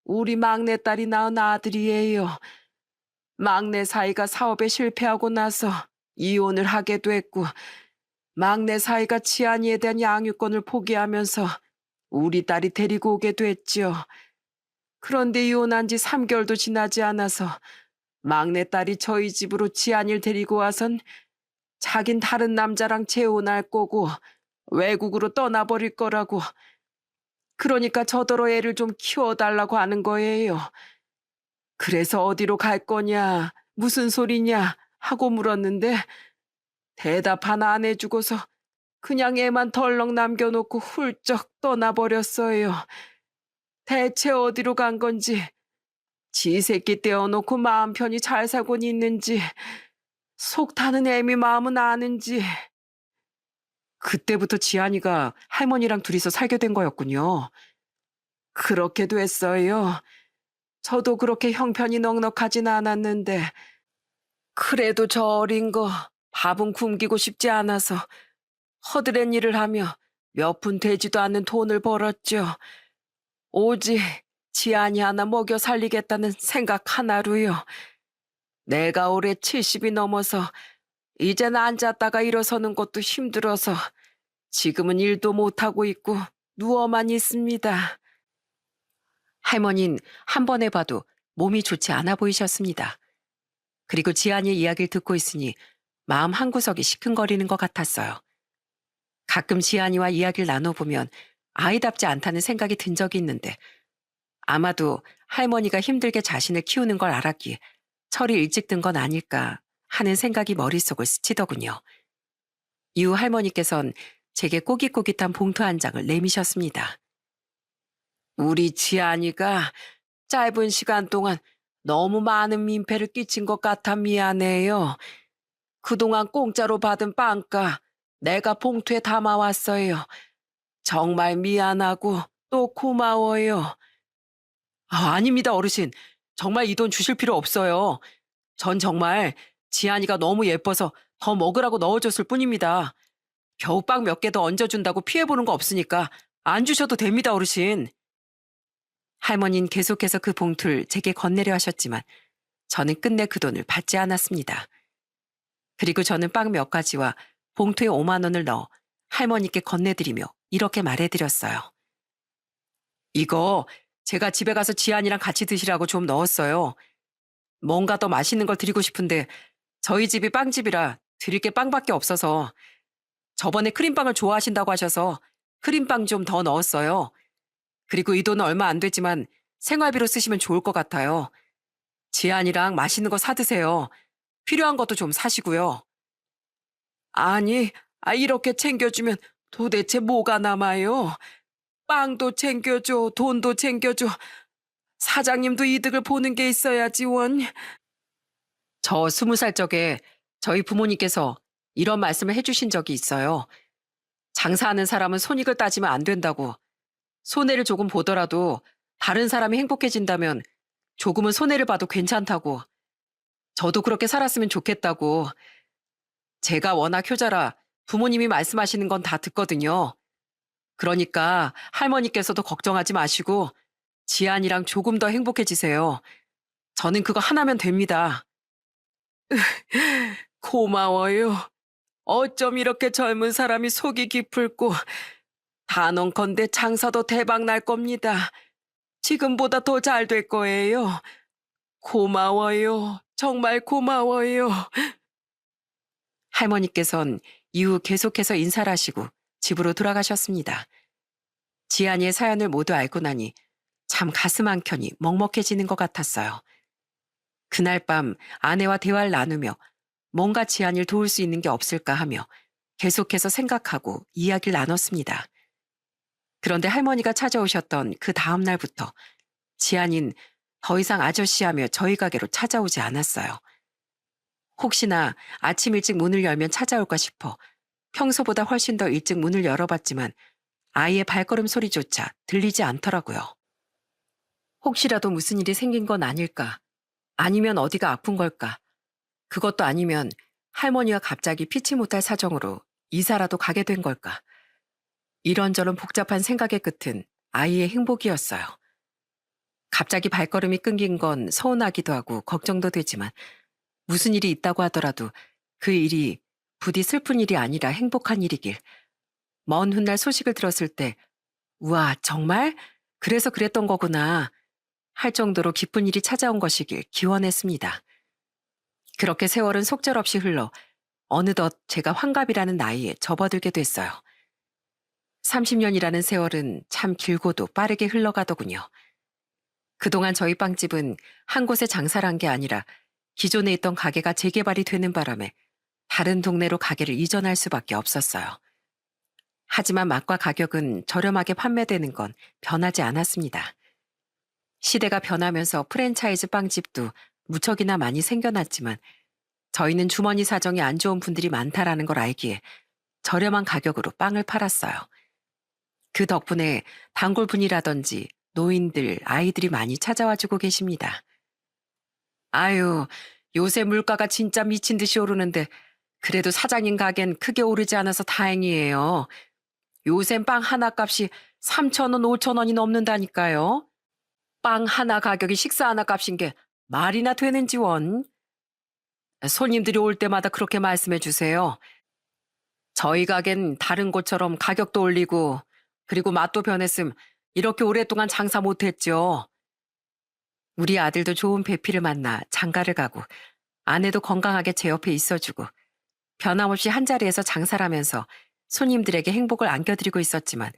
우리 막내딸이 낳은 아들이에요. 막내 사이가 사업에 실패하고 나서 이혼을 하게 됐고, 막내 사이가 지안이에 대한 양육권을 포기하면서 우리 딸이 데리고 오게 됐죠. 그런데 이혼한 지 3개월도 지나지 않아서 막내딸이 저희 집으로 지안이를 데리고 와선 자긴 다른 남자랑 재혼할 거고 외국으로 떠나버릴 거라고. 그러니까 저더러 애를 좀 키워달라고 하는 거예요. 그래서 어디로 갈 거냐, 무슨 소리냐 하고 물었는데 대답 하나 안 해주고서 그냥 애만 덜렁 남겨놓고 훌쩍 떠나버렸어요. 대체 어디로 간 건지, 지 새끼 떼어놓고 마음 편히 잘 살곤 있는지, 속 타는 애미 마음은 아는지. 그때부터 지안이가 할머니랑 둘이서 살게 된 거였군요. 그렇게 됐어요. 저도 그렇게 형편이 넉넉하진 않았는데 그래도 저 어린 거 밥은 굶기고 싶지 않아서 허드렛 일을 하며 몇 푼 되지도 않는 돈을 벌었죠. 오직 지안이 하나 먹여 살리겠다는 생각 하나로요. 내가 올해 70이 넘어서 이젠 앉았다가 일어서는 것도 힘들어서 지금은 일도 못하고 있고 누워만 있습니다. 할머니는 한 번에 봐도 몸이 좋지 않아 보이셨습니다. 그리고 지안이의 이야기를 듣고 있으니 마음 한구석이 시큰거리는 것 같았어요. 가끔 지안이와 이야기를 나눠보면 아이답지 않다는 생각이 든 적이 있는데 아마도 할머니가 힘들게 자신을 키우는 걸 알았기에 철이 일찍 든 건 아닐까 하는 생각이 머릿속을 스치더군요. 이후 할머니께선 제게 꼬깃꼬깃한 봉투 한 장을 내미셨습니다. 우리 지안이가 짧은 시간 동안 너무 많은 민폐를 끼친 것 같아 미안해요. 그동안 공짜로 받은 빵가 내가 봉투에 담아왔어요. 정말 미안하고 또 고마워요. 아닙니다, 어르신. 정말 이 돈 주실 필요 없어요. 전 정말 지안이가 너무 예뻐서 더 먹으라고 넣어줬을 뿐입니다. 겨우 빵 몇 개 더 얹어준다고 피해보는 거 없으니까 안 주셔도 됩니다, 어르신. 할머니는 계속해서 그 봉투를 제게 건네려 하셨지만 저는 끝내 그 돈을 받지 않았습니다. 그리고 저는 빵 몇 가지와 봉투에 5만 원을 넣어 할머니께 건네드리며 이렇게 말해드렸어요. 이거 제가 집에 가서 지안이랑 같이 드시라고 좀 넣었어요. 뭔가 더 맛있는 걸 드리고 싶은데 저희 집이 빵집이라 드릴 게 빵밖에 없어서 저번에 크림빵을 좋아하신다고 하셔서 크림빵 좀 더 넣었어요. 그리고 이 돈은 얼마 안 되지만 생활비로 쓰시면 좋을 것 같아요. 지안이랑 맛있는 거 사드세요. 필요한 것도 좀 사시고요. 아니, 이렇게 챙겨주면 도대체 뭐가 남아요? 빵도 챙겨줘, 돈도 챙겨줘. 사장님도 이득을 보는 게 있어야지 원. 저 20살 적에 저희 부모님께서 이런 말씀을 해주신 적이 있어요. 장사하는 사람은 손익을 따지면 안 된다고. 손해를 조금 보더라도 다른 사람이 행복해진다면 조금은 손해를 봐도 괜찮다고. 저도 그렇게 살았으면 좋겠다고. 제가 워낙 효자라 부모님이 말씀하시는 건 다 듣거든요. 그러니까 할머니께서도 걱정하지 마시고 지안이랑 조금 더 행복해지세요. 저는 그거 하나면 됩니다. 고마워요. 어쩜 이렇게 젊은 사람이 속이 깊을꼬. 단언컨대 장사도 대박 날 겁니다. 지금보다 더 잘 될 거예요. 고마워요. 정말 고마워요. 할머니께선 이후 계속해서 인사를 하시고 집으로 돌아가셨습니다. 지안이의 사연을 모두 알고 나니 참 가슴 한켠이 먹먹해지는 것 같았어요. 그날 밤 아내와 대화를 나누며 뭔가 지안이를 도울 수 있는 게 없을까 하며 계속해서 생각하고 이야기를 나눴습니다. 그런데 할머니가 찾아오셨던 그 다음 날부터 지안이는 더 이상 아저씨하며 저희 가게로 찾아오지 않았어요. 혹시나 아침 일찍 문을 열면 찾아올까 싶어 평소보다 훨씬 더 일찍 문을 열어봤지만 아이의 발걸음 소리조차 들리지 않더라고요. 혹시라도 무슨 일이 생긴 건 아닐까? 아니면 어디가 아픈 걸까? 그것도 아니면 할머니가 갑자기 피치 못할 사정으로 이사라도 가게 된 걸까? 이런저런 복잡한 생각의 끝은 아이의 행복이었어요. 갑자기 발걸음이 끊긴 건 서운하기도 하고 걱정도 되지만 무슨 일이 있다고 하더라도 그 일이 부디 슬픈 일이 아니라 행복한 일이길. 먼 훗날 소식을 들었을 때 우와 정말? 그래서 그랬던 거구나 할 정도로 기쁜 일이 찾아온 것이길 기원했습니다. 그렇게 세월은 속절없이 흘러 어느덧 제가 환갑이라는 나이에 접어들게 됐어요. 30년이라는 세월은 참 길고도 빠르게 흘러가더군요. 그동안 저희 빵집은 한 곳에 장사를 한 게 아니라 기존에 있던 가게가 재개발이 되는 바람에 다른 동네로 가게를 이전할 수밖에 없었어요. 하지만 맛과 가격은 저렴하게 판매되는 건 변하지 않았습니다. 시대가 변하면서 프랜차이즈 빵집도 무척이나 많이 생겨났지만 저희는 주머니 사정이 안 좋은 분들이 많다라는 걸 알기에 저렴한 가격으로 빵을 팔았어요. 그 덕분에 단골분이라든지 노인들, 아이들이 많이 찾아와주고 계십니다. 아유, 요새 물가가 진짜 미친 듯이 오르는데 그래도 사장님 가게는 크게 오르지 않아서 다행이에요. 요샌 빵 하나 값이 3,000원, 5,000원이 넘는다니까요. 빵 하나 가격이 식사 하나 값인 게 말이나 되는지 원. 손님들이 올 때마다 그렇게 말씀해 주세요. 저희 가게는 다른 곳처럼 가격도 올리고 그리고 맛도 변했음 이렇게 오랫동안 장사 못했죠. 우리 아들도 좋은 배필을 만나 장가를 가고 아내도 건강하게 제 옆에 있어주고 변함없이 한자리에서 장사를 하면서 손님들에게 행복을 안겨드리고 있었지만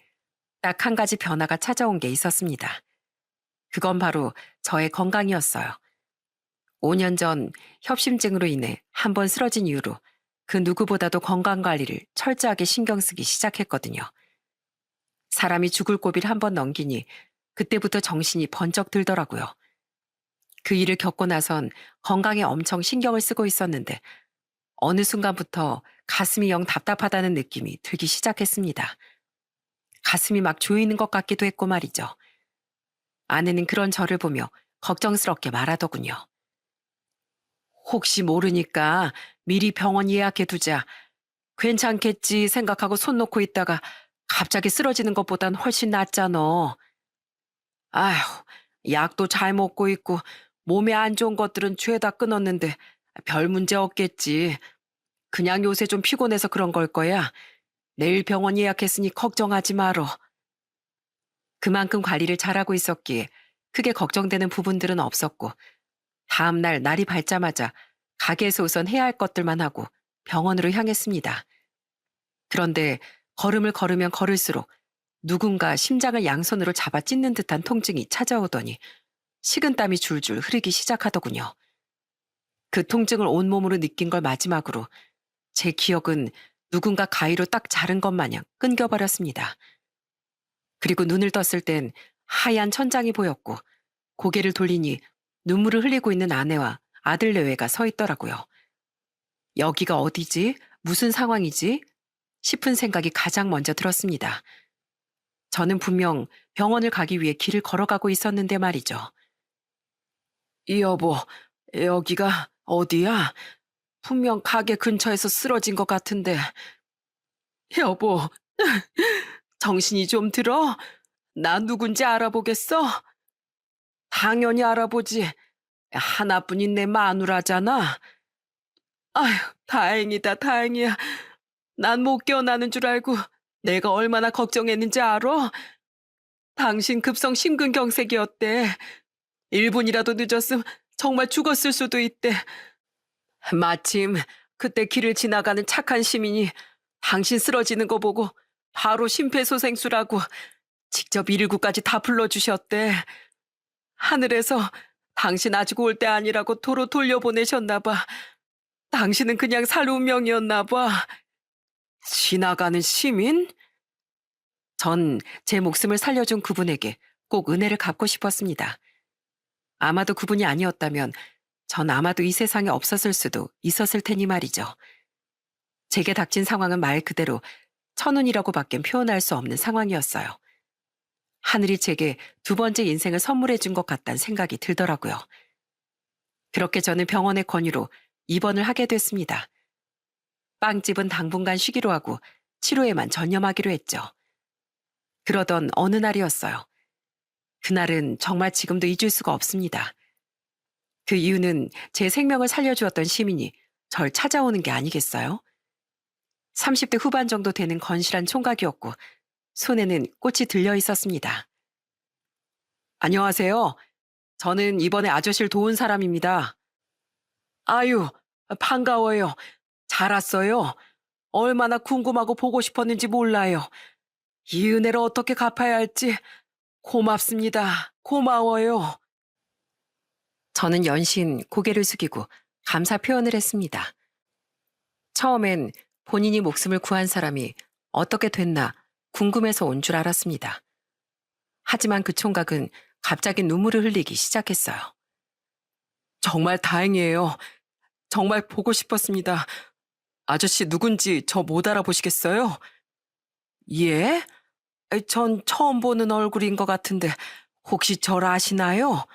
딱 한 가지 변화가 찾아온 게 있었습니다. 그건 바로 저의 건강이었어요. 5년 전 협심증으로 인해 한 번 쓰러진 이후로 그 누구보다도 건강관리를 철저하게 신경 쓰기 시작했거든요. 사람이 죽을 고비를 한 번 넘기니 그때부터 정신이 번쩍 들더라고요. 그 일을 겪고 나선 건강에 엄청 신경을 쓰고 있었는데 어느 순간부터 가슴이 영 답답하다는 느낌이 들기 시작했습니다. 가슴이 막 조이는 것 같기도 했고 말이죠. 아내는 그런 저를 보며 걱정스럽게 말하더군요. 혹시 모르니까 미리 병원 예약해 두자. 괜찮겠지 생각하고 손 놓고 있다가 갑자기 쓰러지는 것보단 훨씬 낫잖아. 아휴, 약도 잘 먹고 있고 몸에 안 좋은 것들은 죄다 끊었는데 별 문제 없겠지. 그냥 요새 좀 피곤해서 그런 걸 거야. 내일 병원 예약했으니 걱정하지 말어. 그만큼 관리를 잘하고 있었기에 크게 걱정되는 부분들은 없었고 다음날 날이 밝자마자 가게에서 우선 해야 할 것들만 하고 병원으로 향했습니다. 그런데 걸음을 걸으면 걸을수록 누군가 심장을 양손으로 잡아 찢는 듯한 통증이 찾아오더니 식은땀이 줄줄 흐르기 시작하더군요. 그 통증을 온몸으로 느낀 걸 마지막으로 제 기억은 누군가 가위로 딱 자른 것 마냥 끊겨버렸습니다. 그리고 눈을 떴을 땐 하얀 천장이 보였고 고개를 돌리니 눈물을 흘리고 있는 아내와 아들 내외가 서 있더라고요. 여기가 어디지? 무슨 상황이지? 싶은 생각이 가장 먼저 들었습니다. 저는 분명 병원을 가기 위해 길을 걸어가고 있었는데 말이죠. 여보, 여기가 어디야? 분명 가게 근처에서 쓰러진 것 같은데. 여보, 정신이 좀 들어? 나 누군지 알아보겠어? 당연히 알아보지. 하나뿐인 내 마누라잖아. 아휴, 다행이다, 다행이야. 난 못 깨어나는 줄 알고 내가 얼마나 걱정했는지 알아? 당신 급성 심근경색이었대. 1분이라도 늦었음 정말 죽었을 수도 있대. 마침 그때 길을 지나가는 착한 시민이 당신 쓰러지는 거 보고 바로 심폐소생술하고 직접 119까지 다 불러주셨대. 하늘에서 당신 아직 올 때 아니라고 도로 돌려보내셨나 봐. 당신은 그냥 살 운명이었나 봐. 지나가는 시민? 전 제 목숨을 살려준 그분에게 꼭 은혜를 갚고 싶었습니다. 아마도 그분이 아니었다면 전 아마도 이 세상에 없었을 수도 있었을 테니 말이죠. 제게 닥친 상황은 말 그대로 천운이라고밖엔 표현할 수 없는 상황이었어요. 하늘이 제게 두 번째 인생을 선물해 준 것 같다는 생각이 들더라고요. 그렇게 저는 병원의 권유로 입원을 하게 됐습니다. 빵집은 당분간 쉬기로 하고 치료에만 전념하기로 했죠. 그러던 어느 날이었어요. 그날은 정말 지금도 잊을 수가 없습니다. 그 이유는 제 생명을 살려주었던 시민이 절 찾아오는 게 아니겠어요? 30대 후반 정도 되는 건실한 총각이었고 손에는 꽃이 들려 있었습니다. 안녕하세요. 저는 이번에 아저씨를 도운 사람입니다. 아유, 반가워요. 잘 왔어요. 얼마나 궁금하고 보고 싶었는지 몰라요. 이 은혜를 어떻게 갚아야 할지 고맙습니다. 고마워요. 저는 연신 고개를 숙이고 감사 표현을 했습니다. 처음엔 본인이 목숨을 구한 사람이 어떻게 됐나 궁금해서 온 줄 알았습니다. 하지만 그 총각은 갑자기 눈물을 흘리기 시작했어요. 정말 다행이에요. 정말 보고 싶었습니다. 아저씨 누군지 저 못 알아보시겠어요? 예? 전 처음 보는 얼굴인 것 같은데 혹시 절 아시나요?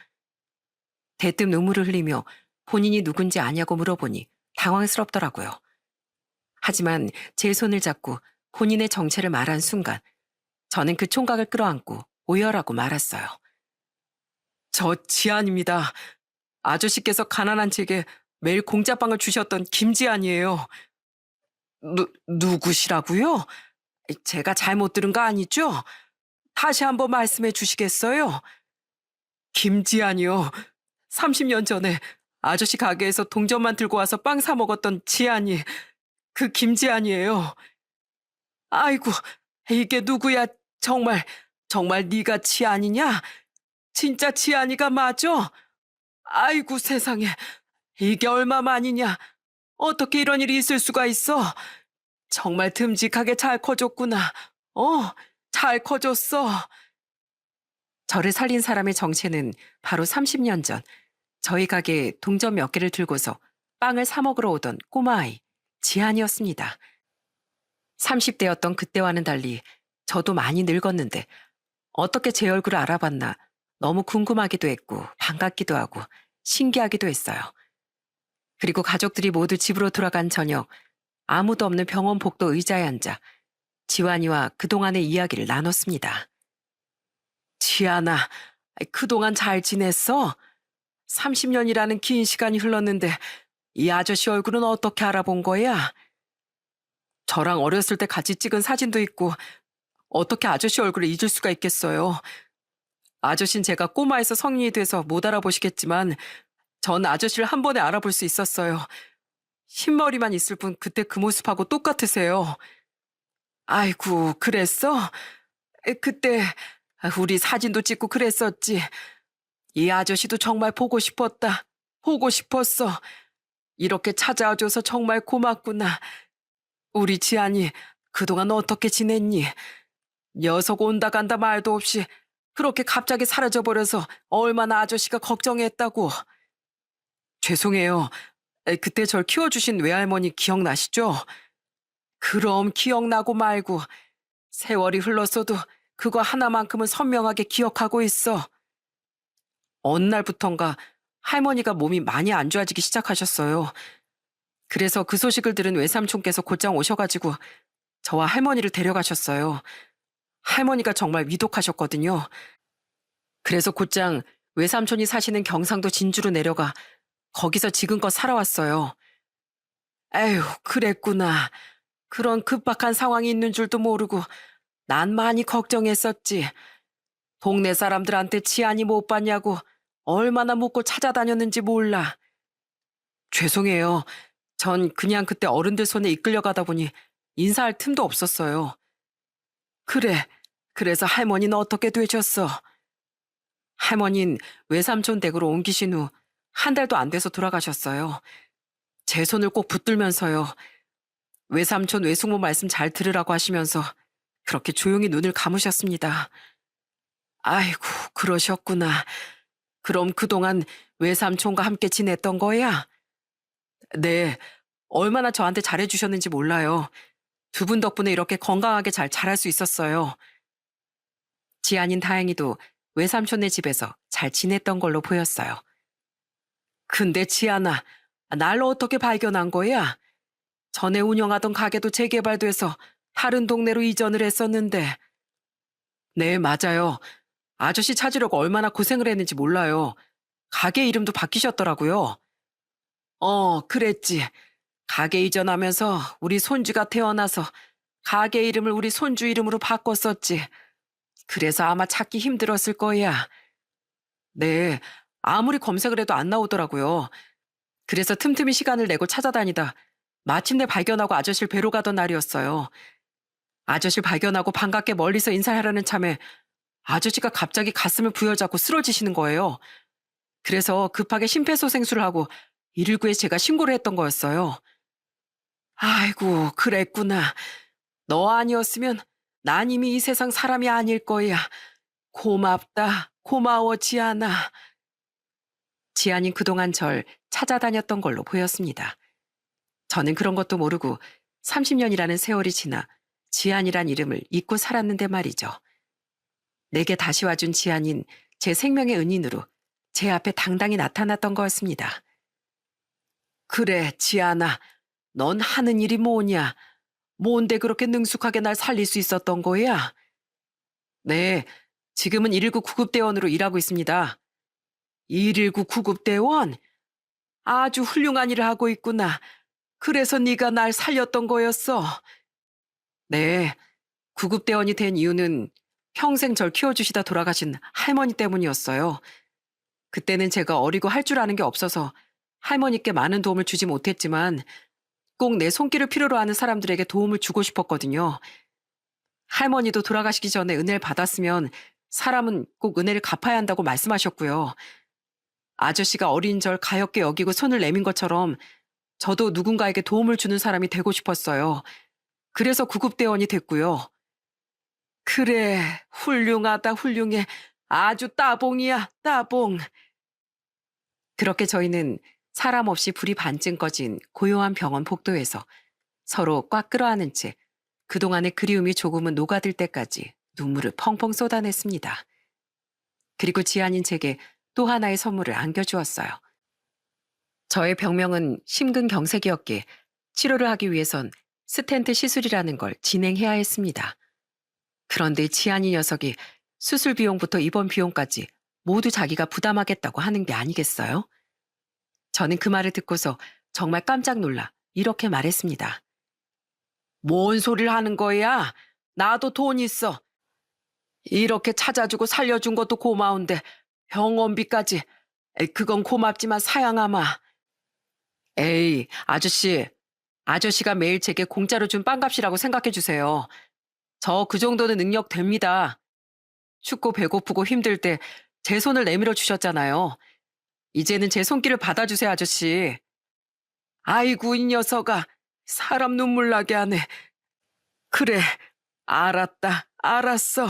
대뜸 눈물을 흘리며 본인이 누군지 아냐고 물어보니 당황스럽더라고요. 하지만 제 손을 잡고 본인의 정체를 말한 순간 저는 그 총각을 끌어안고 오열하고 말았어요. 저 지안입니다. 아저씨께서 가난한 제게 매일 공짜빵을 주셨던 김지안이에요. 누구시라고요? 제가 잘못 들은 거 아니죠? 다시 한번 말씀해 주시겠어요? 김지안이요. 30년 전에 아저씨 가게에서 동전만 들고 와서 빵 사 먹었던 지안이, 그 김지안이에요. 아이고, 이게 누구야? 정말 네가 지안이냐? 진짜 지안이가 맞아? 아이고 세상에, 이게 얼마만이냐? 어떻게 이런 일이 있을 수가 있어? 정말 듬직하게 잘 커졌구나. 잘 커졌어. 저를 살린 사람의 정체는 바로 30년 전 저희 가게에 동전 몇 개를 들고서 빵을 사 먹으러 오던 꼬마아이 지한이었습니다. 30대였던 그때와는 달리 저도 많이 늙었는데 어떻게 제 얼굴을 알아봤나 너무 궁금하기도 했고 반갑기도 하고 신기하기도 했어요. 그리고 가족들이 모두 집으로 돌아간 저녁 아무도 없는 병원 복도 의자에 앉아 지환이와 그동안의 이야기를 나눴습니다. 지안아, 그동안 잘 지냈어? 30년이라는 긴 시간이 흘렀는데 이 아저씨 얼굴은 어떻게 알아본 거야? 저랑 어렸을 때 같이 찍은 사진도 있고 어떻게 아저씨 얼굴을 잊을 수가 있겠어요. 아저씨는 제가 꼬마에서 성인이 돼서 못 알아보시겠지만 전 아저씨를 한 번에 알아볼 수 있었어요. 흰머리만 있을 뿐 그때 그 모습하고 똑같으세요. 아이고, 그랬어? 그때 우리 사진도 찍고 그랬었지. 이 아저씨도 정말 보고 싶었다. 보고 싶었어. 이렇게 찾아와줘서 정말 고맙구나. 우리 지안이 그동안 어떻게 지냈니? 녀석 온다 간다 말도 없이 그렇게 갑자기 사라져버려서 얼마나 아저씨가 걱정했다고. 죄송해요. 그때 절 키워주신 외할머니 기억나시죠? 그럼 기억나고 말고 세월이 흘렀어도 그거 하나만큼은 선명하게 기억하고 있어. 어느 날부턴가 할머니가 몸이 많이 안 좋아지기 시작하셨어요. 그래서 그 소식을 들은 외삼촌께서 곧장 오셔가지고 저와 할머니를 데려가셨어요. 할머니가 정말 위독하셨거든요. 그래서 곧장 외삼촌이 사시는 경상도 진주로 내려가 거기서 지금껏 살아왔어요. 에휴, 그랬구나. 그런 급박한 상황이 있는 줄도 모르고 난 많이 걱정했었지. 동네 사람들한테 치안이 못 봤냐고 얼마나 묻고 찾아다녔는지 몰라. 죄송해요. 전 그냥 그때 어른들 손에 이끌려가다 보니 인사할 틈도 없었어요. 그래. 그래서 할머니는 어떻게 되셨어? 할머니는 외삼촌 댁으로 옮기신 후 한 달도 안 돼서 돌아가셨어요. 제 손을 꼭 붙들면서요. 외삼촌 외숙모 말씀 잘 들으라고 하시면서 그렇게 조용히 눈을 감으셨습니다. 아이고, 그러셨구나. 그럼 그동안 외삼촌과 함께 지냈던 거야? 네, 얼마나 저한테 잘해주셨는지 몰라요. 두 분 덕분에 이렇게 건강하게 잘 자랄 수 있었어요. 지안인 다행히도 외삼촌네 집에서 잘 지냈던 걸로 보였어요. 근데 지안아, 날 어떻게 발견한 거야? 전에 운영하던 가게도 재개발돼서 다른 동네로 이전을 했었는데. 네, 맞아요. 아저씨 찾으려고 얼마나 고생을 했는지 몰라요. 가게 이름도 바뀌셨더라고요. 그랬지. 가게 이전하면서 우리 손주가 태어나서 가게 이름을 우리 손주 이름으로 바꿨었지. 그래서 아마 찾기 힘들었을 거야. 네, 아무리 검색을 해도 안 나오더라고요. 그래서 틈틈이 시간을 내고 찾아다니다 마침내 발견하고 아저씨를 뵈러 가던 날이었어요. 아저씨를 발견하고 반갑게 멀리서 인사하려는 참에 아저씨가 갑자기 가슴을 부여잡고 쓰러지시는 거예요. 그래서 급하게 심폐소생술을 하고 119에 제가 신고를 했던 거였어요. 아이고, 그랬구나. 너 아니었으면 난 이미 이 세상 사람이 아닐 거야. 고맙다. 고마워, 지안아. 지안이 그동안 절 찾아다녔던 걸로 보였습니다. 저는 그런 것도 모르고 30년이라는 세월이 지나 지안이란 이름을 잊고 살았는데 말이죠. 내게 다시 와준 지안인 제 생명의 은인으로 제 앞에 당당히 나타났던 거였습니다. 그래, 지안아. 넌 하는 일이 뭐냐? 뭔데 그렇게 능숙하게 날 살릴 수 있었던 거야? 네, 지금은 119 구급대원으로 일하고 있습니다. 119 구급대원? 아주 훌륭한 일을 하고 있구나. 그래서 네가 날 살렸던 거였어. 네, 구급대원이 된 이유는 평생 절 키워주시다 돌아가신 할머니 때문이었어요. 그때는 제가 어리고 할 줄 아는 게 없어서 할머니께 많은 도움을 주지 못했지만 꼭 내 손길을 필요로 하는 사람들에게 도움을 주고 싶었거든요. 할머니도 돌아가시기 전에 은혜를 받았으면 사람은 꼭 은혜를 갚아야 한다고 말씀하셨고요. 아저씨가 어린 절 가엾게 여기고 손을 내민 것처럼 저도 누군가에게 도움을 주는 사람이 되고 싶었어요. 그래서 구급대원이 됐고요. 그래, 훌륭하다, 훌륭해. 아주 따봉이야, 따봉. 그렇게 저희는 사람 없이 불이 반쯤 꺼진 고요한 병원 복도에서 서로 꽉 끌어안은 채 그동안의 그리움이 조금은 녹아들 때까지 눈물을 펑펑 쏟아냈습니다. 그리고 지안인 제게 또 하나의 선물을 안겨주었어요. 저의 병명은 심근경색이었기에 치료를 하기 위해선 스텐트 시술이라는 걸 진행해야 했습니다. 그런데 지안이 녀석이 수술 비용부터 입원 비용까지 모두 자기가 부담하겠다고 하는 게 아니겠어요? 저는 그 말을 듣고서 정말 깜짝 놀라 이렇게 말했습니다. 뭔 소리를 하는 거야? 나도 돈 있어. 이렇게 찾아주고 살려준 것도 고마운데 병원비까지. 그건 고맙지만 사양아마. 에이, 아저씨. 아저씨가 매일 제게 공짜로 준 빵값이라고 생각해 주세요. 저 그 정도는 능력 됩니다. 춥고 배고프고 힘들 때 제 손을 내밀어 주셨잖아요. 이제는 제 손길을 받아주세요, 아저씨. 아이고, 이 녀석아. 사람 눈물 나게 하네. 그래, 알았다. 알았어.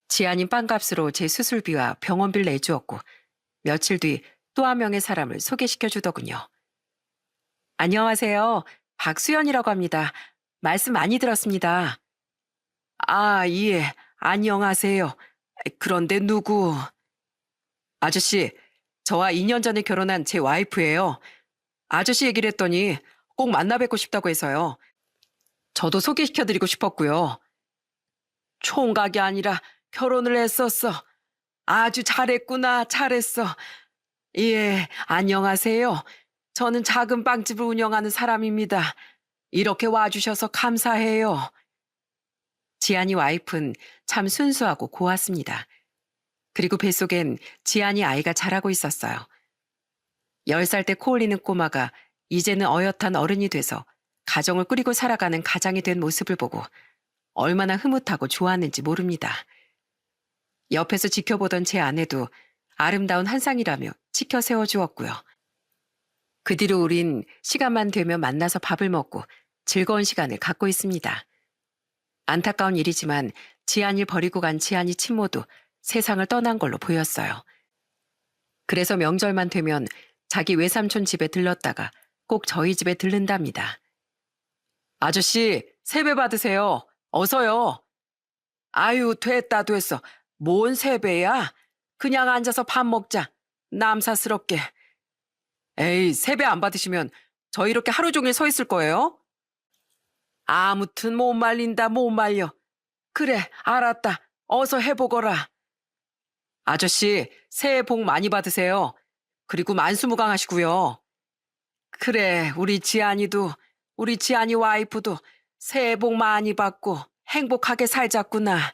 지안인 빵값으로 제 수술비와 병원비를 내주었고 며칠 뒤 또 한 명의 사람을 소개시켜 주더군요. 안녕하세요. 박수연이라고 합니다. 말씀 많이 들었습니다. 아, 예. 안녕하세요. 그런데 누구? 아저씨, 저와 2년 전에 결혼한 제 와이프예요. 아저씨 얘기를 했더니 꼭 만나 뵙고 싶다고 해서요. 저도 소개시켜드리고 싶었고요. 총각이 아니라 결혼을 했었어. 아주 잘했구나, 잘했어. 예, 안녕하세요. 저는 작은 빵집을 운영하는 사람입니다. 이렇게 와주셔서 감사해요. 지안이 와이프는 참 순수하고 고왔습니다. 그리고 뱃속엔 지안이 아이가 자라고 있었어요. 10살 때 코 올리는 꼬마가 이제는 어엿한 어른이 돼서 가정을 꾸리고 살아가는 가장이 된 모습을 보고 얼마나 흐뭇하고 좋았는지 모릅니다. 옆에서 지켜보던 제 아내도 아름다운 한상이라며 치켜 세워주었고요. 그 뒤로 우린 시간만 되면 만나서 밥을 먹고 즐거운 시간을 갖고 있습니다. 안타까운 일이지만 지안이를 버리고 간 지안이 친모도 세상을 떠난 걸로 보였어요. 그래서 명절만 되면 자기 외삼촌 집에 들렀다가 꼭 저희 집에 들른답니다. 아저씨, 세배 받으세요. 어서요. 아유, 됐다, 됐어. 뭔 세배야? 그냥 앉아서 밥 먹자. 남사스럽게. 에이, 세배 안 받으시면 저 이렇게 하루 종일 서 있을 거예요? 아무튼 못 말린다, 못 말려. 그래, 알았다. 어서 해보거라. 아저씨, 새해 복 많이 받으세요. 그리고 만수무강하시고요. 그래, 우리 지안이 와이프도 새해 복 많이 받고 행복하게 살자꾸나.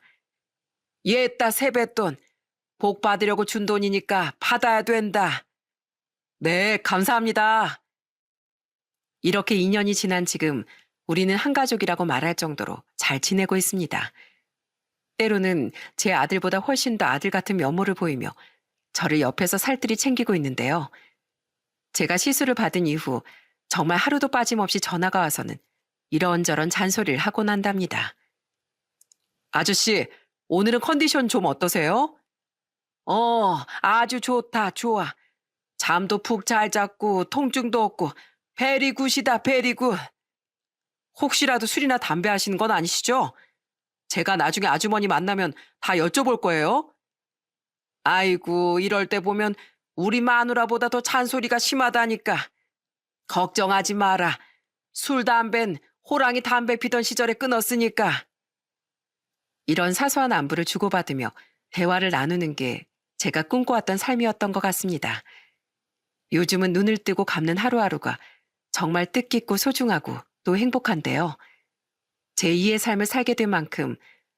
옛다 세뱃돈. 복 받으려고 준 돈이니까 받아야 된다. 네, 감사합니다. 이렇게 2년이 지난 지금 우리는 한 가족이라고 말할 정도로 잘 지내고 있습니다. 때로는 제 아들보다 훨씬 더 아들 같은 면모를 보이며 저를 옆에서 살뜰히 챙기고 있는데요. 제가 시술을 받은 이후 정말 하루도 빠짐없이 전화가 와서는 이런저런 잔소리를 하곤 한답니다. 아저씨, 오늘은 컨디션 좀 어떠세요? 아주 좋다, 좋아. 잠도 푹 잘 잤고 통증도 없고 베리굿이다, 베리굿. 혹시라도 술이나 담배 하시는 건 아니시죠? 제가 나중에 아주머니 만나면 다 여쭤볼 거예요. 아이고, 이럴 때 보면 우리 마누라보다 더 잔소리가 심하다니까. 걱정하지 마라. 술, 담배는 호랑이 담배 피던 시절에 끊었으니까. 이런 사소한 안부를 주고받으며 대화를 나누는 게 제가 꿈꿔왔던 삶이었던 것 같습니다. 요즘은 눈을 뜨고 감는 하루하루가 정말 뜻깊고 소중하고 또 행복한데요. 제2의 삶을 살게 된 만큼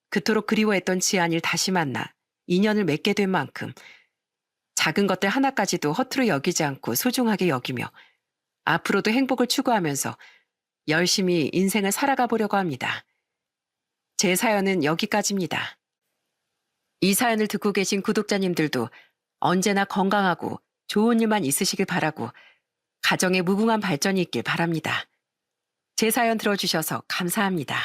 그토록 그리워했던 지안이를 다시 만나 인연을 맺게 된 만큼 작은 것들 하나까지도 허투루 여기지 않고 소중하게 여기며 앞으로도 행복을 추구하면서 열심히 인생을 살아가 보려고 합니다. 제 사연은 여기까지입니다. 이 사연을 듣고 계신 구독자님들도 언제나 건강하고 좋은 일만 있으시길 바라고 가정의 무궁한 발전이 있길 바랍니다. 제 사연 들어주셔서 감사합니다.